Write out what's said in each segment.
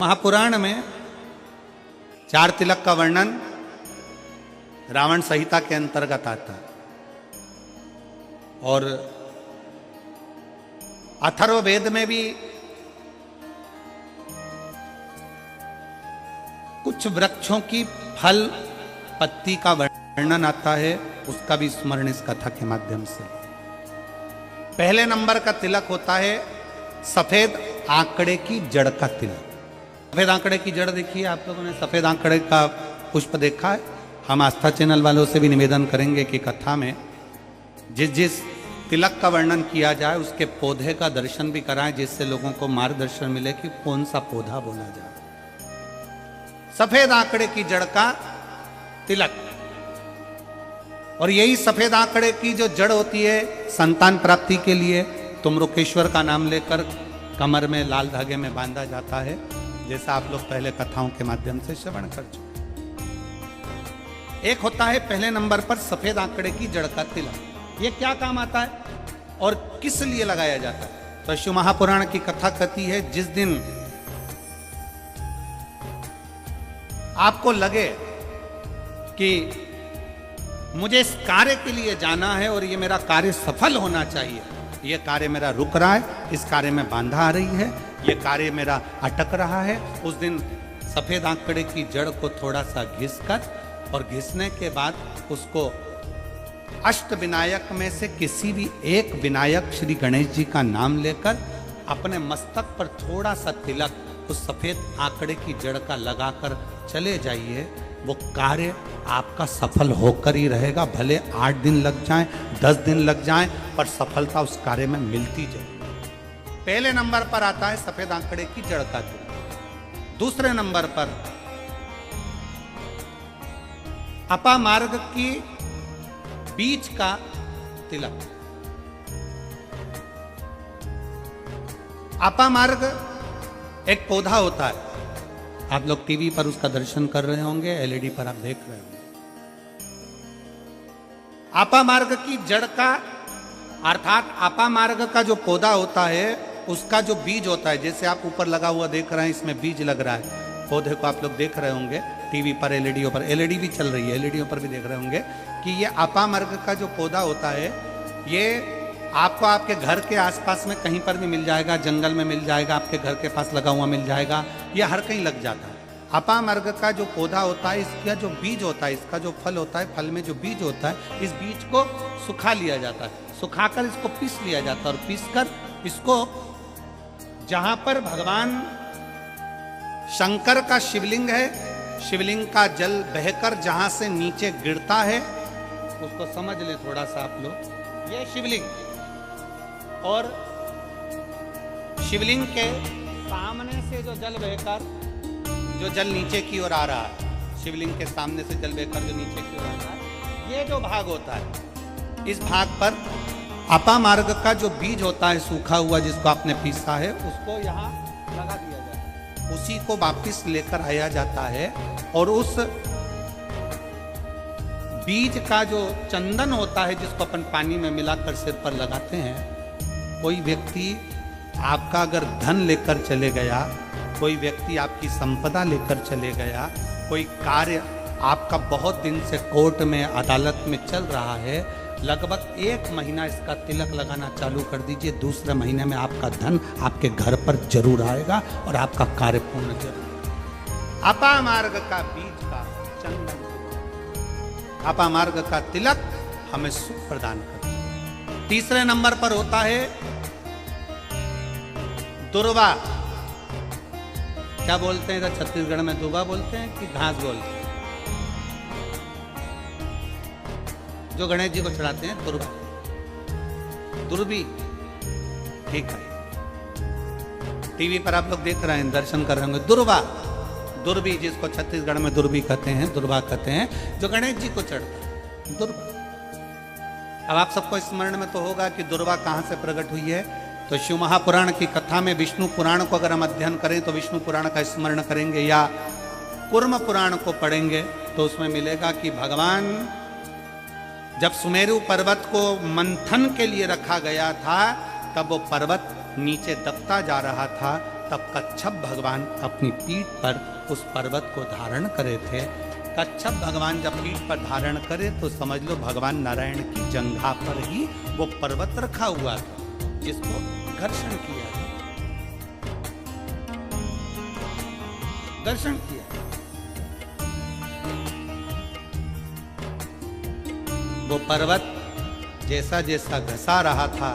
महापुराण में चार तिलक का वर्णन रावण संहिता के अंतर्गत आता है और अथर्ववेद में भी कुछ वृक्षों की फल पत्ती का वर्णन आता है, उसका भी स्मरण इस कथा के माध्यम से। पहले नंबर का तिलक होता है सफेद आंकड़े की जड़ का तिलक। सफेद आंकड़े की जड़ देखिए, आप लोगों ने सफेद आंकड़े का पुष्प देखा है। हम आस्था चैनल वालों से भी निवेदन करेंगे कि कथा में जिस जिस तिलक का वर्णन किया जाए उसके पौधे का दर्शन भी कराएं, जिससे लोगों को मार्गदर्शन मिले कि कौन सा पौधा बोला जाए। सफेद आंकड़े की जड़ का तिलक, और यही सफेद आंकड़े की जो जड़ होती है संतान प्राप्ति के लिए तुमरुकेश्वर का नाम लेकर कमर में लाल धागे में बांधा जाता है, जैसा आप लोग पहले कथाओं के माध्यम से श्रवण कर चुके। एक होता है पहले नंबर पर सफेद आंकड़े की जड़ का तिलक। ये क्या काम आता है और किस लिए लगाया जाता है? तो शिव महापुराण की कथा कहती है, जिस दिन आपको लगे कि मुझे इस कार्य के लिए जाना है और ये मेरा कार्य सफल होना चाहिए, ये कार्य मेरा रुक रहा है, इस कार्य में बाधा आ रही है, ये कार्य मेरा अटक रहा है, उस दिन सफेद आंकड़े की जड़ को थोड़ा सा घिसकर और घिसने के बाद उसको अष्ट विनायक में से किसी भी एक विनायक श्री गणेश जी का नाम लेकर अपने मस्तक पर थोड़ा सा तिलक उस सफेद आंकड़े की जड़ का लगाकर चले जाइए। वो कार्य आपका सफल होकर ही रहेगा, भले 8 दिन लग जाएं, 10 दिन लग जाएं, पर सफलता उस कार्य में मिलती जाए। पहले नंबर पर आता है सफेद आंकड़े की जड़ का तिलक। दूसरे नंबर पर अपामार्ग की बीज का तिलक। अपामार्ग एक पौधा होता है, आप लोग टीवी पर उसका दर्शन कर रहे होंगे, एलईडी पर आप देख रहे होंगे। अपामार्ग की जड़ का अर्थात अपामार्ग का जो पौधा होता है उसका जो बीज होता है, जैसे आप ऊपर लगा हुआ देख रहे हैं, इसमें बीज लग रहा है, पौधे को आप लोग देख रहे होंगे टीवी पर, एलईडीओ पर, एलईडी भी चल रही है, एलईडीओ पर भी देख रहे होंगे कि ये अपामार्ग का जो पौधा होता है ये आपको आपके घर के आसपास में कहीं पर भी मिल जाएगा, जंगल में मिल जाएगा, आपके घर के पास लगा हुआ मिल जाएगा, ये हर कहीं लग जाता है। अपामार्ग का जो पौधा होता है, इसका जो बीज होता है, इसका जो फल होता है, फल में जो बीज होता है, इस बीज को सुखा लिया जाता है, सुखाकर इसको पीस लिया जाता है और पीसकर इसको जहां पर भगवान शंकर का शिवलिंग है, शिवलिंग का जल बहकर जहां से नीचे गिरता है, उसको समझ ले थोड़ा सा आप लोग, ये शिवलिंग, और शिवलिंग के सामने से जो जल बहकर जो जल नीचे की ओर आ रहा है, शिवलिंग के सामने से जल बहकर जो नीचे की ओर आ रहा है, ये जो भाग होता है, इस भाग पर अपामार्ग का जो बीज होता है सूखा हुआ, जिसको आपने पीसा है, उसको यहाँ लगा दिया जाता है, उसी को वापिस लेकर आया जाता है और उस बीज का जो चंदन होता है, जिसको अपन पानी में मिलाकर सिर पर लगाते हैं, कोई व्यक्ति आपका अगर धन लेकर चले गया, कोई व्यक्ति आपकी संपदा लेकर चले गया, कोई कार्य आपका बहुत दिन से कोर्ट में अदालत में चल रहा है, लगभग 1 महीना इसका तिलक लगाना चालू कर दीजिए, दूसरे महीने में आपका धन आपके घर पर जरूर आएगा और आपका कार्य पूर्ण जरूर। अपामार्ग का बीज का चंदन, अपामार्ग का तिलक हमें सुख प्रदान करता है। तीसरे नंबर पर होता है दुर्वा। क्या बोलते हैं इधर छत्तीसगढ़ में, दुर्वा बोलते हैं कि घास बोलते हैं? जो गणेश जी को चढ़ाते हैं दुर्वा, दुर्बी, ठीक है, टीवी पर आप लोग देख रहे हैं, दर्शन कर रहे होंगे। दुर्वा, दुर्बी, जिसको छत्तीसगढ़ में दुर्बी कहते हैं, दुर्वा कहते हैं, जो गणेश जी को चढ़ता है, दुर्वा। अब आप सबको स्मरण में तो होगा कि दुर्वा कहां से प्रकट हुई है। तो शिव महापुराण की कथा में विष्णु पुराण को अगर हम अध्ययन करें तो विष्णु पुराण का स्मरण करेंगे या कूर्म पुराण को पढ़ेंगे तो उसमें मिलेगा कि भगवान जब सुमेरु पर्वत को मंथन के लिए रखा गया था, तब वो पर्वत नीचे दबता जा रहा था, तब कच्छप भगवान अपनी पीठ पर उस पर्वत को धारण करे थे। कच्छप भगवान जब पीठ पर धारण करे तो समझ लो भगवान नारायण की जंघा पर ही वो पर्वत रखा हुआ था जिसको घर्षण किया, दर्शन किया। वो पर्वत जैसा जैसा घसा रहा था,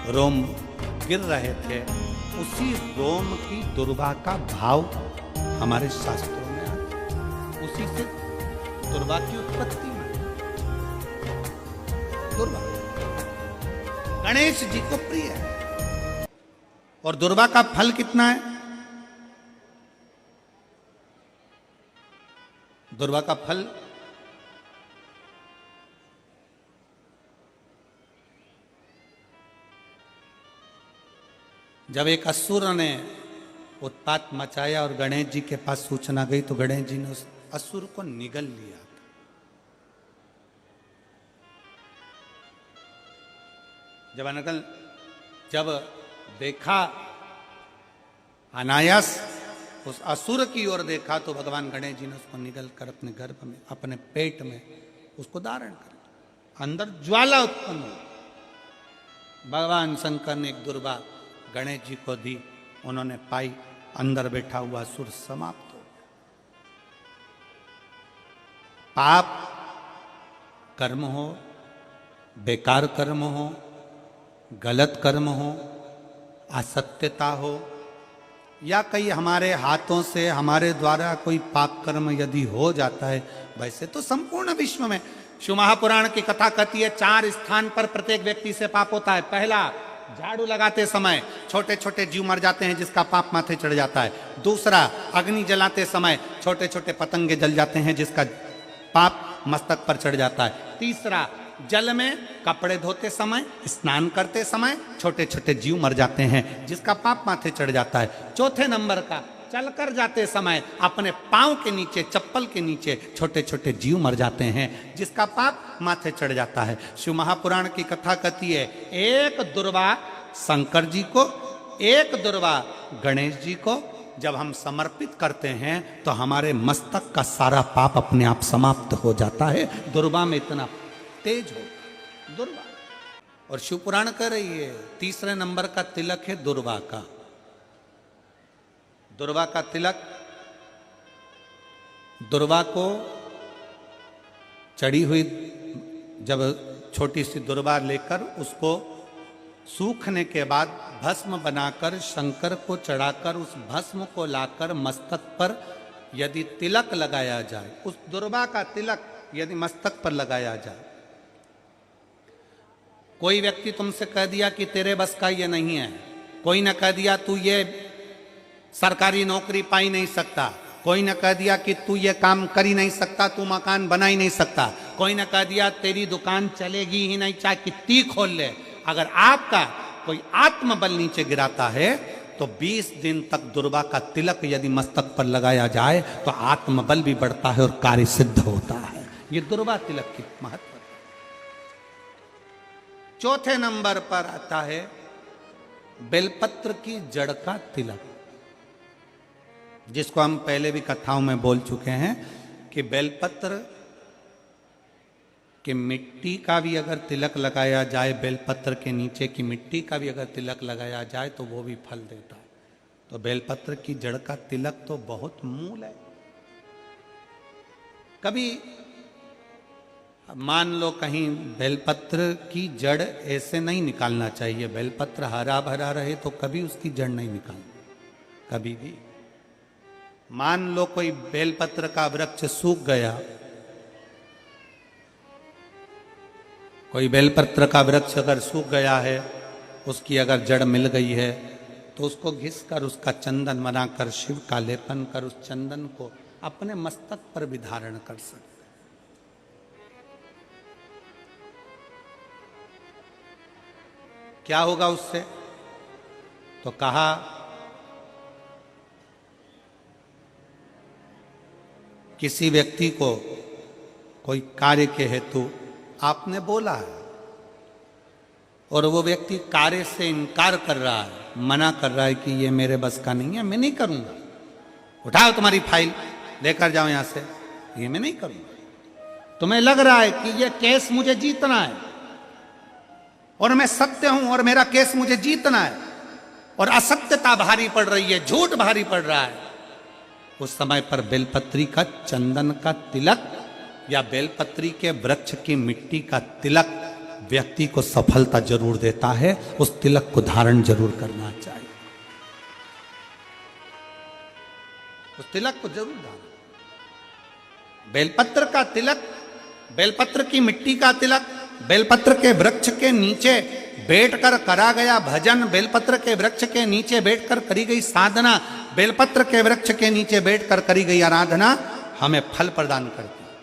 रोम गिर रहे थे, उसी रोम की दुर्वा का भाव हमारे शास्त्रों में आता है। उसी से दुर्वा की उत्पत्ति में, दुर्वा गणेश जी को प्रिय है। और दुर्वा का फल कितना है? दुर्वा का फल जब एक असुर ने उत्पात मचाया और गणेश जी के पास सूचना गई तो गणेश जी ने उस असुर को निगल लिया। जब देखा अनायास उस असुर की ओर देखा तो भगवान गणेश जी ने उसको निगल कर अपने गर्भ में, अपने पेट में उसको धारण कर लिया। अंदर ज्वाला उत्पन्न हुई। भगवान शंकर ने एक दुर्वा गणेश जी को दी, उन्होंने पाई, अंदर बैठा हुआ असुर समाप्त हो गया। पाप कर्म हो, बेकार कर्म हो, गलत कर्म हो, असत्यता हो, या कई हमारे हाथों से हमारे द्वारा कोई पाप कर्म यदि हो जाता है, वैसे तो संपूर्ण विश्व में शिव महापुराण की कथा कहती है 4 स्थान पर प्रत्येक व्यक्ति से पाप होता है। पहला, झाड़ू लगाते समय छोटे छोटे जीव मर जाते हैं जिसका पाप माथे चढ़ जाता है। दूसरा, अग्नि जलाते समय छोटे छोटे पतंगे जल जाते हैं जिसका पाप मस्तक पर चढ़ जाता है। तीसरा, जल में कपड़े धोते समय, स्नान करते समय छोटे छोटे जीव मर जाते हैं जिसका पाप माथे चढ़ जाता है। चौथे नंबर का, चलकर जाते समय अपने पांव के नीचे, चप्पल के नीचे छोटे छोटे जीव मर जाते हैं जिसका पाप माथे चढ़ जाता है। शिव महापुराण की कथा कहती है एक दुर्वा शंकर जी को, एक दुर्वा गणेश जी को जब हम समर्पित करते हैं तो हमारे मस्तक का सारा पाप अपने आप समाप्त हो जाता है। दुर्वा में इतना तेज हो दुर्वा। और शिव पुराण कह रही है तीसरे नंबर का तिलक है दुर्वा का। दुर्वा का तिलक, दुर्वा को चढ़ी हुई जब छोटी सी दुर्वा लेकर उसको सूखने के बाद भस्म बनाकर शंकर को चढ़ाकर उस भस्म को लाकर मस्तक पर यदि तिलक लगाया जाए, उस दुर्वा का तिलक यदि मस्तक पर लगाया जाए, कोई व्यक्ति तुमसे कह दिया कि तेरे बस का ये नहीं है, कोई ने कह दिया तू ये सरकारी नौकरी पा ही नहीं सकता, कोई ने कह दिया कि तू ये काम कर ही नहीं सकता, तू मकान बना ही नहीं सकता, कोई ने कह दिया तेरी दुकान चलेगी ही नहीं चाहे कितनी खोल ले, अगर आपका कोई आत्मबल नीचे गिराता है तो 20 दिन तक दुर्वा का तिलक यदि मस्तक पर लगाया जाए तो आत्मबल भी बढ़ता है और कार्य सिद्ध होता है। ये दुर्वा तिलक की महत्व। चौथे नंबर पर आता है बेलपत्र की जड़ का तिलक, जिसको हम पहले भी कथाओं में बोल चुके हैं कि बेलपत्र कि मिट्टी का भी अगर तिलक लगाया जाए, बेलपत्र के नीचे की मिट्टी का भी अगर तिलक लगाया जाए तो वो भी फल देता है। तो बेलपत्र की जड़ का तिलक तो बहुत मूल है। कभी मान लो कहीं बेलपत्र की जड़ ऐसे नहीं निकालना चाहिए, बेलपत्र हरा भरा रहे तो कभी उसकी जड़ नहीं निकालनी, कभी भी। मान लो कोई बेलपत्र का वृक्ष सूख गया, कोई बेलपत्र का वृक्ष अगर सूख गया है, उसकी अगर जड़ मिल गई है तो उसको घिस कर उसका चंदन बनाकर शिव का लेपन कर उस चंदन को अपने मस्तक पर भी धारण कर सकते। क्या होगा उससे? तो कहा किसी व्यक्ति को कोई कार्य के हेतु आपने बोला है और वो व्यक्ति कार्य से इनकार कर रहा है, मना कर रहा है कि ये मेरे बस का नहीं है, मैं नहीं करूंगा, उठाओ तुम्हारी फाइल लेकर जाओ यहां से, ये मैं नहीं करूंगा। तुम्हें लग रहा है कि ये केस मुझे जीतना है और मैं सत्य हूं और मेरा केस मुझे जीतना है, और असत्यता भारी पड़ रही है, झूठ भारी पड़ रहा है, उस समय पर बेलपत्री का चंदन का तिलक या बेलपत्री के वृक्ष की मिट्टी का तिलक व्यक्ति को सफलता जरूर देता है। उस तिलक को धारण जरूर करना चाहिए, उस तिलक को जरूर धारण। बेलपत्र का तिलक, बेलपत्र की मिट्टी का तिलक, बेलपत्र के वृक्ष के नीचे बैठकर करा गया भजन, बेलपत्र के वृक्ष के नीचे बैठकर करी गई साधना, बेलपत्र के वृक्ष के नीचे बैठकर करी गई आराधना हमें फल प्रदान करती है।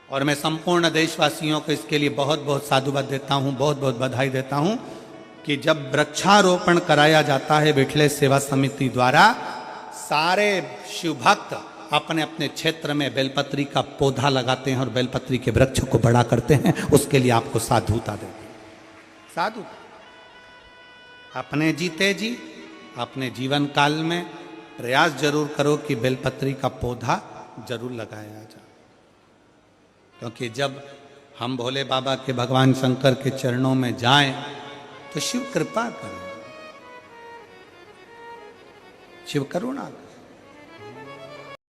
और मैं संपूर्ण देशवासियों को इसके लिए बहुत बहुत साधुवाद देता हूं, बहुत बहुत बधाई देता हूं कि जब वृक्षारोपण कराया जाता है विठले सेवा समिति द्वारा, सारे शिव भक्त अपने अपने क्षेत्र में बेलपत्री का पौधा लगाते हैं और बेलपत्री के वृक्ष को बड़ा करते हैं। उसके लिए आपको साधुता देते हैं, साधु। अपने जीते जी अपने जीवन काल में प्रयास जरूर करो कि बेलपत्री का पौधा जरूर लगाया जाए, क्योंकि जब हम भोले बाबा के भगवान शंकर के चरणों में जाएं तो शिव कृपा करें, शिव करुणा करें।